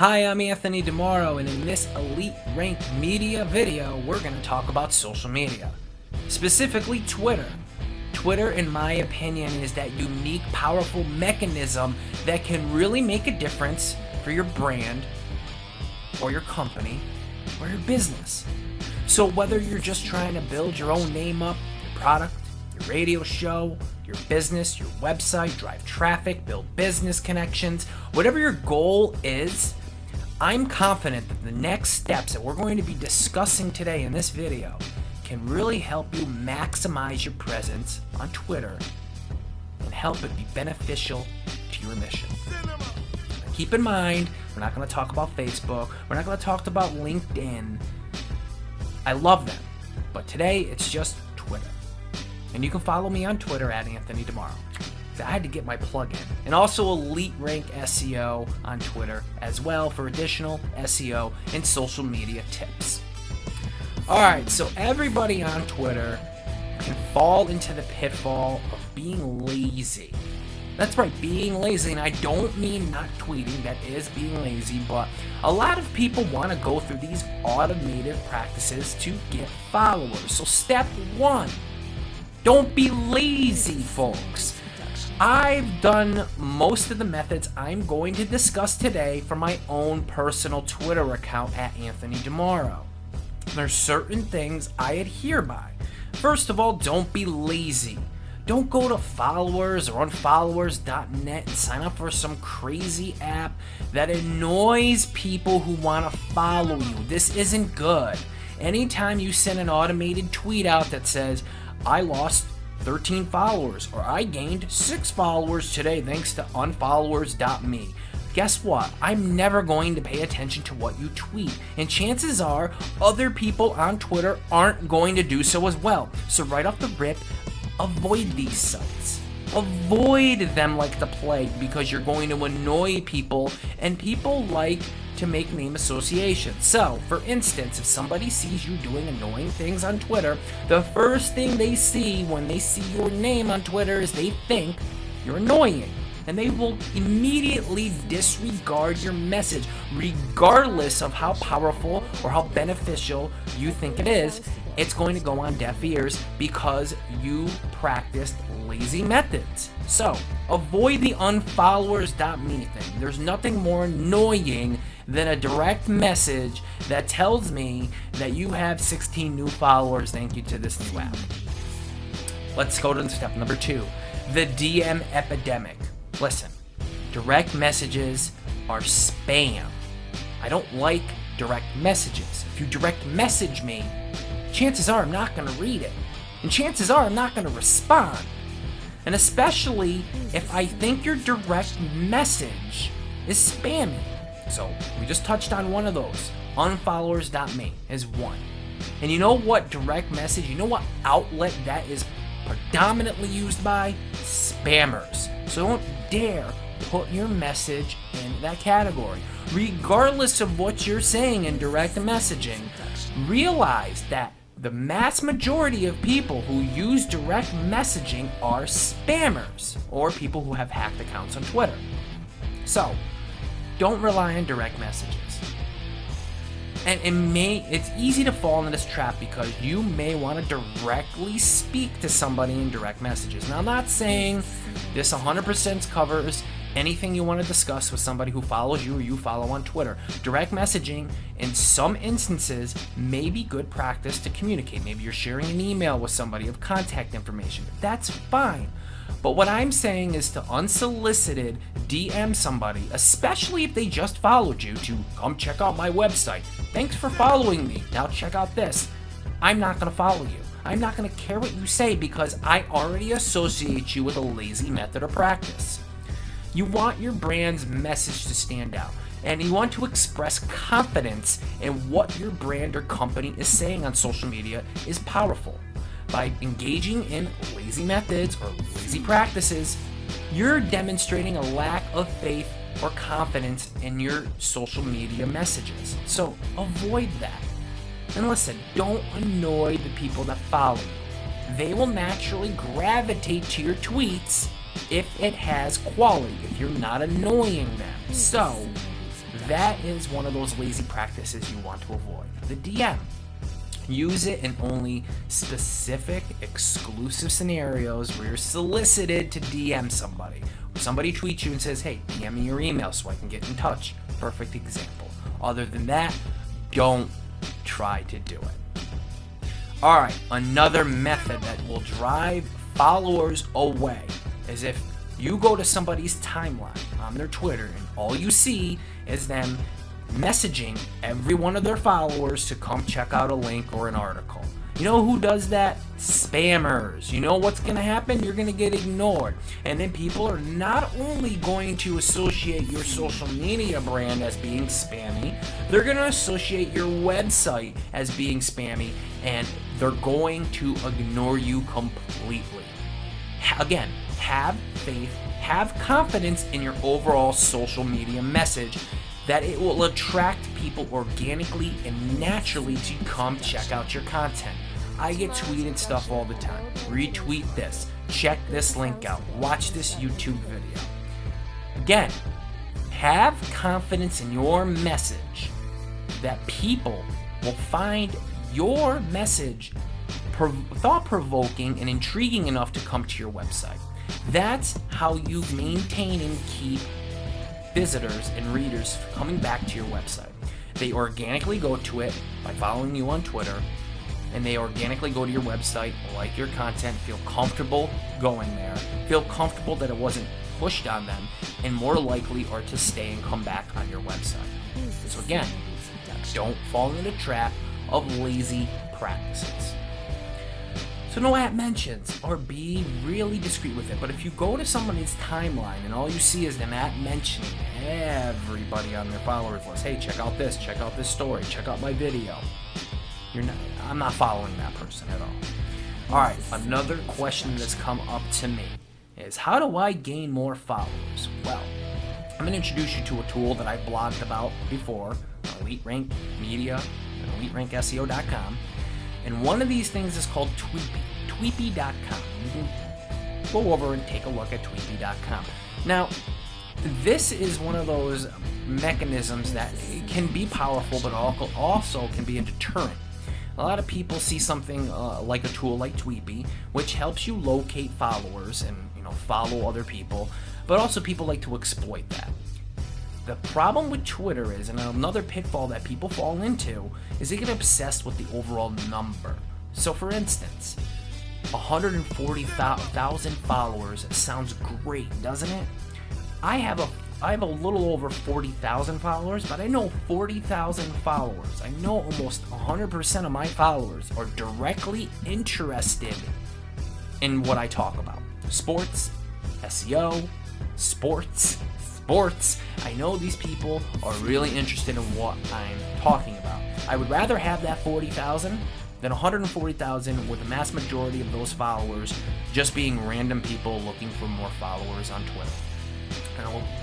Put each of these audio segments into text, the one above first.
Hi, I'm Anthony DiMoro, and in this Elite Rank Media video, we're going to talk about social media. Specifically, Twitter. Twitter, in my opinion, is that unique, powerful mechanism that can really make a difference for your brand, or your company, or your business. So whether you're just trying to build your own name up, your product, your radio show, your business, your website, drive traffic, build business connections, whatever your goal is, I'm confident that the next steps that we're going to be discussing today in this video can really help you maximize your presence on Twitter and help it be beneficial to your mission. Now, keep in mind, we're not going to talk about Facebook, we're not going to talk about LinkedIn. I love them, but today it's just Twitter. And you can follow me on Twitter at Anthony DiMoro. I had to get my plug in. And also Elite Rank SEO on Twitter as well for additional SEO and social media tips. Alright, so everybody on Twitter can fall into the pitfall of being lazy. That's right, being lazy, and I don't mean not tweeting, that is being lazy, but a lot of people want to go through these automated practices to get followers. So step one, don't be lazy, folks. I've done most of the methods I'm going to discuss today for my own personal Twitter account at Anthony DiMoro. There's certain things I adhere by. First of all, don't be lazy. Don't go to followers or unfollowers.net and sign up for some crazy app that annoys people who want to follow you. This isn't good. Anytime you send an automated tweet out that says, I lost 13 followers, or I gained 6 followers today thanks to unfollowers.me. Guess what? I'm never going to pay attention to what you tweet, and chances are other people on Twitter aren't going to do so as well. So right off the rip, avoid these sites. Avoid them like the plague, because you're going to annoy people, and people like to make name associations. So, for instance, if somebody sees you doing annoying things on Twitter, the first thing they see when they see your name on Twitter is they think you're annoying. And they will immediately disregard your message, regardless of how powerful or how beneficial you think it is. It's going to go on deaf ears because you practiced lazy methods. So, avoid the unfollowers.me thing. There's nothing more annoying than a direct message that tells me that you have 16 new followers thank you to this new app. Let's go to step number 2, the DM Epidemic. Listen, direct messages are spam. I don't like direct messages. If you direct message me, chances are I'm not going to read it. And chances are I'm not going to respond. And especially if I think your direct message is spammy. So we just touched on one of those. Unfollowers.me is one. And you know what direct message, you know what outlet that is predominantly used by? Spammers. So don't dare put your message in that category. Regardless of what you're saying in direct messaging, realize that the mass majority of people who use direct messaging are spammers, or people who have hacked accounts on Twitter. So, don't rely on direct messages. And it's easy to fall into this trap because you may want to directly speak to somebody in direct messages. Now, I'm not saying this 100% covers anything you want to discuss with somebody who follows you or you follow on Twitter. Direct messaging, in some instances, may be good practice to communicate. Maybe you're sharing an email with somebody of contact information. That's fine. But what I'm saying is to unsolicited DM somebody, especially if they just followed you, to come check out my website. Thanks for following me. Now check out this. I'm not going to follow you. I'm not going to care what you say because I already associate you with a lazy method or practice. You want your brand's message to stand out, and you want to express confidence in what your brand or company is saying on social media is powerful. By engaging in lazy methods or lazy practices, you're demonstrating a lack of faith or confidence in your social media messages. So avoid that. And listen, don't annoy the people that follow you. They will naturally gravitate to your tweets if it has quality, if you're not annoying them. So that is one of those lazy practices you want to avoid. The DM. Use it in only specific, exclusive scenarios where you're solicited to DM somebody. Somebody tweets you and says, hey, DM me your email so I can get in touch. Perfect example. Other than that, don't try to do it. Alright, another method that will drive followers away is if you go to somebody's timeline on their Twitter and all you see is them messaging every one of their followers to come check out a link or an article. You know who does that? Spammers. You know what's going to happen? You're going to get ignored. And then people are not only going to associate your social media brand as being spammy, they're going to associate your website as being spammy, and they're going to ignore you completely. Again, have faith, have confidence in your overall social media message, that it will attract people organically and naturally to come check out your content. I get tweeted stuff all the time. Retweet this, check this link out, watch this YouTube video. Again, have confidence in your message that people will find your message thought-provoking and intriguing enough to come to your website. That's how you maintain and keep visitors and readers coming back to your website. They organically go to it by following you on Twitter, and they organically go to your website, like your content, feel comfortable going there, feel comfortable that it wasn't pushed on them, and more likely are to stay and come back on your website. So again, don't fall into the trap of lazy practices. So no at mentions, or be really discreet with it. But if you go to somebody's timeline and all you see is them at mentioning everybody on their followers list, hey, check out this story, check out my video, I'm not following that person at all. Alright, another question that's come up to me is, how do I gain more followers? Well, I'm going to introduce you to a tool that I blogged about before, Elite Rank Media, and EliteRankSEO.com. And one of these things is called Tweepy, Tweepy.com. You can go over and take a look at Tweepy.com. Now, this is one of those mechanisms that can be powerful, but also can be a deterrent. A lot of people see something like a tool like Tweepy, which helps you locate followers and follow other people, but also people like to exploit that. The problem with Twitter is, and another pitfall that people fall into, is they get obsessed with the overall number. So for instance, 140,000 followers sounds great, doesn't it? I have a little over 40,000 followers, but I know 40,000 followers. I know almost 100% of my followers are directly interested in what I talk about. Sports, SEO, sports. I know these people are really interested in what I'm talking about. I would rather have that 40,000 than 140,000 with the mass majority of those followers just being random people looking for more followers on Twitter.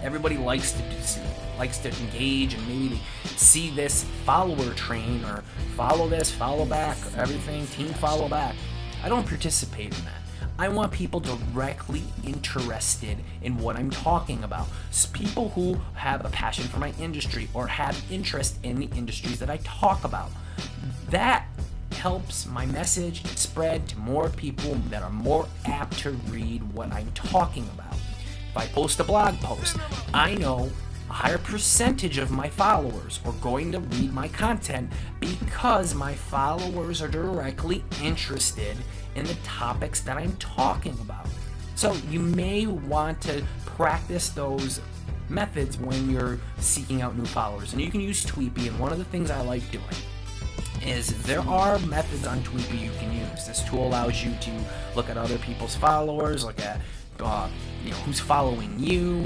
Everybody likes to engage and maybe see this follower train, or follow this, follow back, everything, team follow back. I don't participate in that. I want people directly interested in what I'm talking about. People who have a passion for my industry or have interest in the industries that I talk about. That helps my message spread to more people that are more apt to read what I'm talking about. If I post a blog post, I know a higher percentage of my followers are going to read my content because my followers are directly interested in the topics that I'm talking about. So you may want to practice those methods when you're seeking out new followers. And you can use Tweepy, and one of the things I like doing is there are methods on Tweepy you can use. This tool allows you to look at other people's followers, look at who's following you.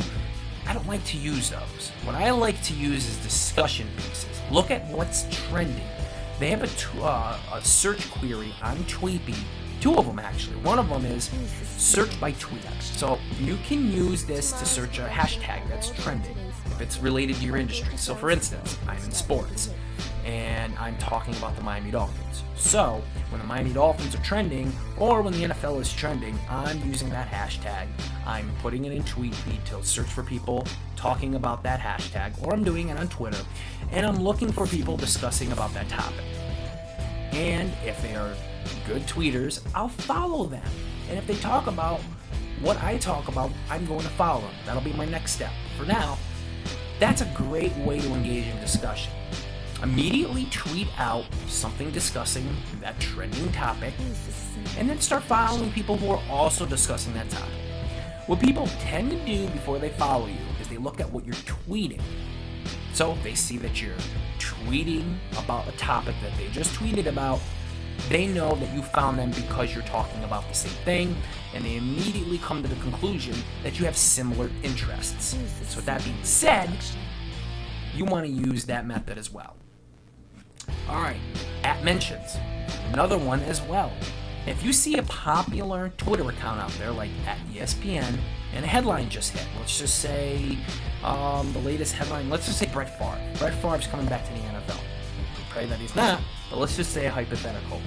I don't like to use those. What I like to use is discussion pieces. Look at what's trending. They have a search query on Tweepy. Two of them, actually. One of them is search by tweet. So you can use this to search a hashtag that's trending if it's related to your industry. So for instance, I'm in sports. and I'm talking about the Miami Dolphins. So when the Miami Dolphins are trending, or when the NFL is trending, I'm using that hashtag. I'm putting it in TweetBeat to search for people talking about that hashtag, or I'm doing it on Twitter, and I'm looking for people discussing about that topic. And if they are good tweeters, I'll follow them. And if they talk about what I talk about, I'm going to follow them. That'll be my next step. For now, that's a great way to engage in discussion. Immediately tweet out something discussing that trending topic, and then start following people who are also discussing that topic. What people tend to do before they follow you is they look at what you're tweeting. So if they see that you're tweeting about a topic that they just tweeted about, they know that you found them because you're talking about the same thing, and they immediately come to the conclusion that you have similar interests. So with that being said, you want to use that method as well. Alright, at mentions. Another one as well. If you see a popular Twitter account out there like at ESPN, and a headline just hit, let's just say the latest headline, let's just say Brett Favre. Brett Favre's coming back to the NFL. We pray that he's not, but let's just say a hypothetical.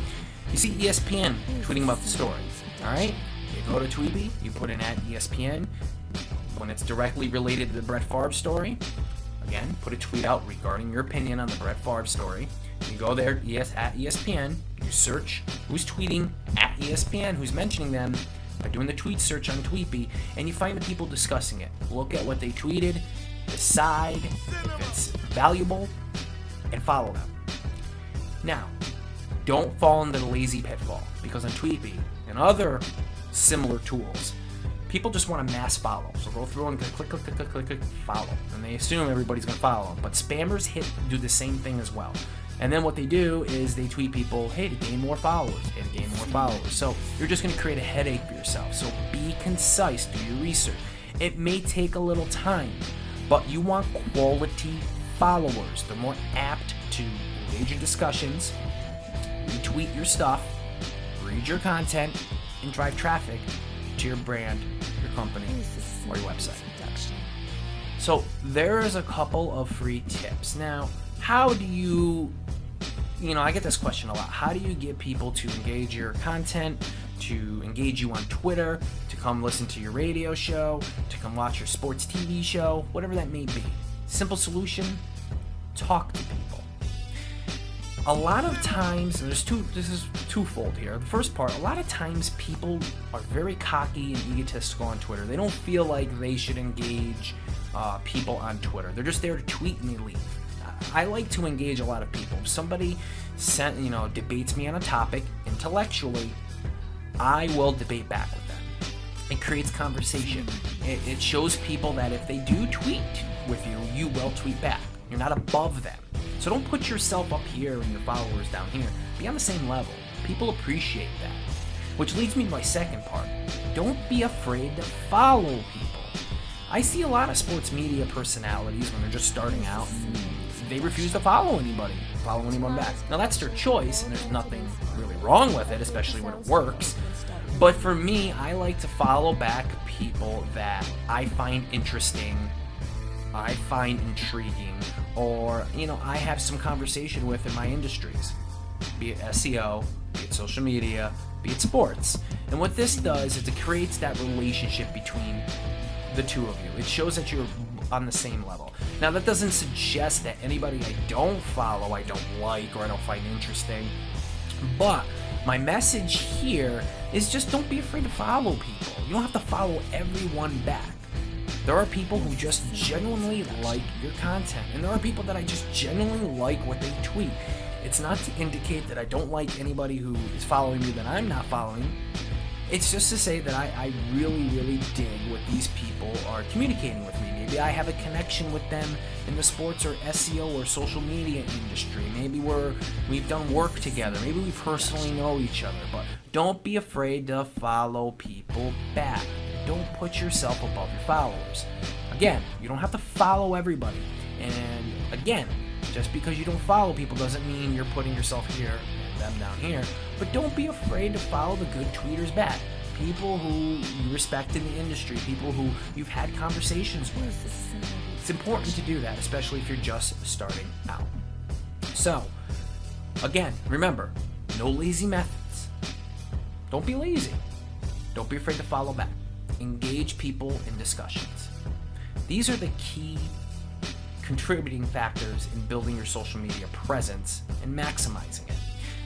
You see ESPN tweeting about the story, alright? You go to TweetBeat, you put in at ESPN. When it's directly related to the Brett Favre story, again, put a tweet out regarding your opinion on the Brett Favre story. You go there, at ESPN, you search who's tweeting at ESPN, who's mentioning them by doing the tweet search on TweetBeat, and you find the people discussing it. Look at what they tweeted, decide if it's valuable, and follow them. Now, don't fall into the lazy pitfall, because on TweetBeat and other similar tools, people just want to mass follow. So go through and click, follow. And they assume everybody's going to follow them. But spammers do the same thing as well. And then what they do is they tweet people, hey, to gain more followers, hey, to gain more followers. So you're just going to create a headache for yourself. So be concise, do your research. It may take a little time, but you want quality followers. They're more apt to engage in discussions, retweet your stuff, read your content, and drive traffic to your brand, your company, or your website. So there is a couple of free tips. Now, how do you I get this question a lot. How do you get people to engage your content, to engage you on Twitter, to come listen to your radio show, to come watch your sports TV show, whatever that may be? Simple solution, talk to people. A lot of times, and this is twofold here. The first part, a lot of times people are very cocky and egotistical on Twitter. They don't feel like they should engage people on Twitter. They're just there to tweet and they leave. I like to engage a lot of people. If somebody debates me on a topic intellectually, I will debate back with them. It creates conversation. It shows people that if they do tweet with you, you will tweet back. You're not above them. So don't put yourself up here and your followers down here. Be on the same level. People appreciate that. Which leads me to my second part. Don't be afraid to follow people. I see a lot of sports media personalities when they're just starting out and they refuse to follow anyone back. Now that's their choice and there's nothing really wrong with it, especially when it works. But for me, I like to follow back people that I find interesting, I find intriguing, or I have some conversation with in my industries, be it SEO, be it social media, be it sports. And what this does is it creates that relationship between the two of you. It shows that you're on the same level. Now that doesn't suggest that anybody I don't follow, I don't like, or I don't find interesting, but my message here is just don't be afraid to follow people. You don't have to follow everyone back. There are people who just genuinely like your content, and there are people that I just genuinely like what they tweet. It's not to indicate that I don't like anybody who is following me that I'm not following. It's just to say that I really, really dig what these people are communicating with me. Maybe I have a connection with them in the sports or SEO or social media industry. Maybe we've done work together. Maybe we personally know each other. But don't be afraid to follow people back. Don't put yourself above your followers. Again, you don't have to follow everybody. And again, just because you don't follow people doesn't mean you're putting yourself here and them down here. But don't be afraid to follow the good tweeters back. People who you respect in the industry, people who you've had conversations with. It's important to do that, especially if you're just starting out. So, again, remember, no lazy methods. Don't be lazy. Don't be afraid to follow back. Engage people in discussions. These are the key contributing factors in building your social media presence and maximizing it.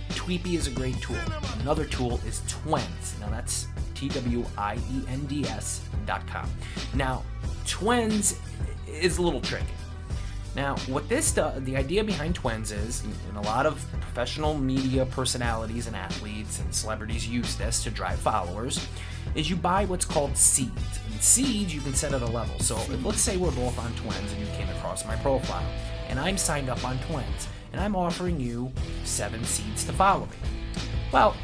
Tweepy is a great tool. Another tool is Twens. Now that's TWIENDS.com. Now, Twens is a little tricky. Now, what this does, the idea behind Twens is, and a lot of professional media personalities and athletes and celebrities use this to drive followers, is you buy what's called seeds. And seeds you can set at a level. So let's say we're both on Twens and you came across my profile, and I'm signed up on Twens, and I'm offering you 7 seeds to follow me. Well,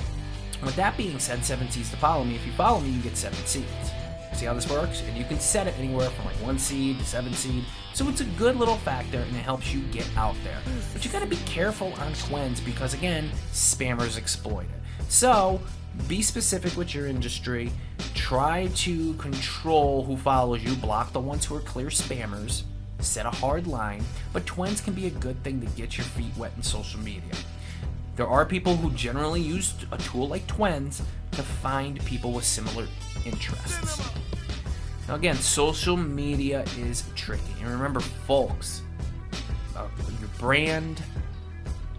with that being said, 7 seeds to follow me, if you follow me, you get 7 seeds. See how this works? And you can set it anywhere from like 1 seed to 7 seed. So it's a good little factor and it helps you get out there. But you gotta be careful on Twens because again, spammers exploit it. So be specific with your industry. Try to control who follows you. Block the ones who are clear spammers. Set a hard line. But Twens can be a good thing to get your feet wet in social media. There are people who generally use a tool like Twens to find people with similar interests. Now again, social media is tricky. And remember, folks, your brand,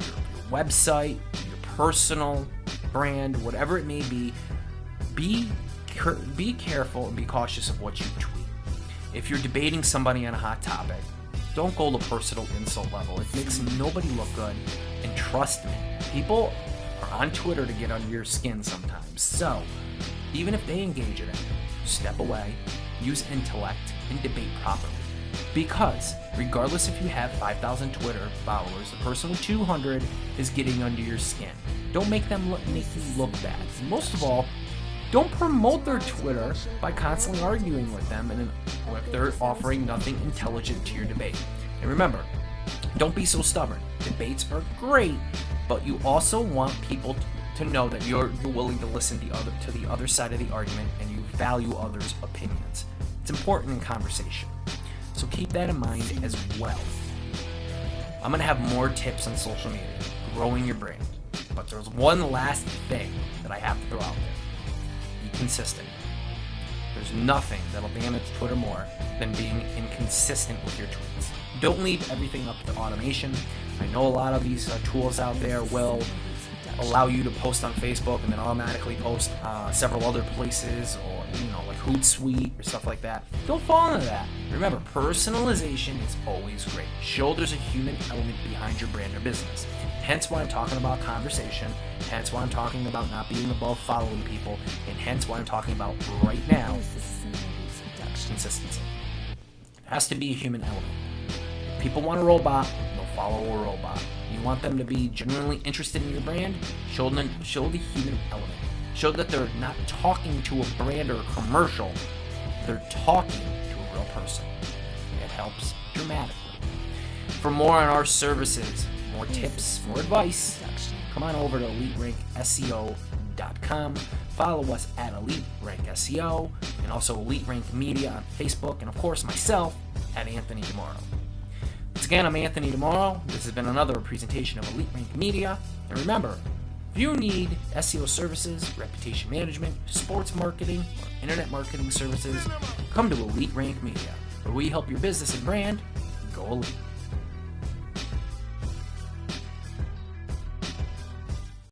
your website, your personal brand, whatever it may be careful and be cautious of what you tweet. If you're debating somebody on a hot topic, don't go to personal insult level. It makes nobody look good. And trust me, people are on Twitter to get under your skin sometimes. So, even if they engage in it, step away, use intellect, and debate properly. Because, regardless if you have 5,000 Twitter followers, the person with 200 is getting under your skin. Don't make you look bad. And most of all, don't promote their Twitter by constantly arguing with them and if they're offering nothing intelligent to your debate. And remember, don't be so stubborn. Debates are great, but you also want people to know that you're willing to listen to the other side of the argument and you value others' opinions. It's important in conversation. So keep that in mind as well. I'm going to have more tips on social media, growing your brand. But there's one last thing that I have to throw out there. Be consistent. There's nothing that'll damage Twitter more than being inconsistent with your tweets. Don't leave everything up to automation. I know a lot of these tools out there will allow you to post on Facebook and then automatically post several other places, or like Hootsuite or stuff like that. Don't fall into that. Remember, personalization is always great. Show there's a human element behind your brand or business. Hence why I'm talking about conversation, hence why I'm talking about not being above following people, and hence why I'm talking about right now consistency. It has to be a human element. If people want a robot, they'll follow a robot. You want them to be genuinely interested in your brand, show the human element. Show that they're not talking to a brand or a commercial, they're talking to a real person. It helps dramatically. For more on our services, more tips, more advice, come on over to EliteRankSEO.com. Follow us at EliteRankSEO and also Elite Rank Media on Facebook, and of course myself at Anthony DiMoro. Once again, I'm Anthony DiMoro. This has been another presentation of Elite Rank Media. And remember, if you need SEO services, reputation management, sports marketing, or internet marketing services, come to Elite Rank Media, where we help your business and brand go elite.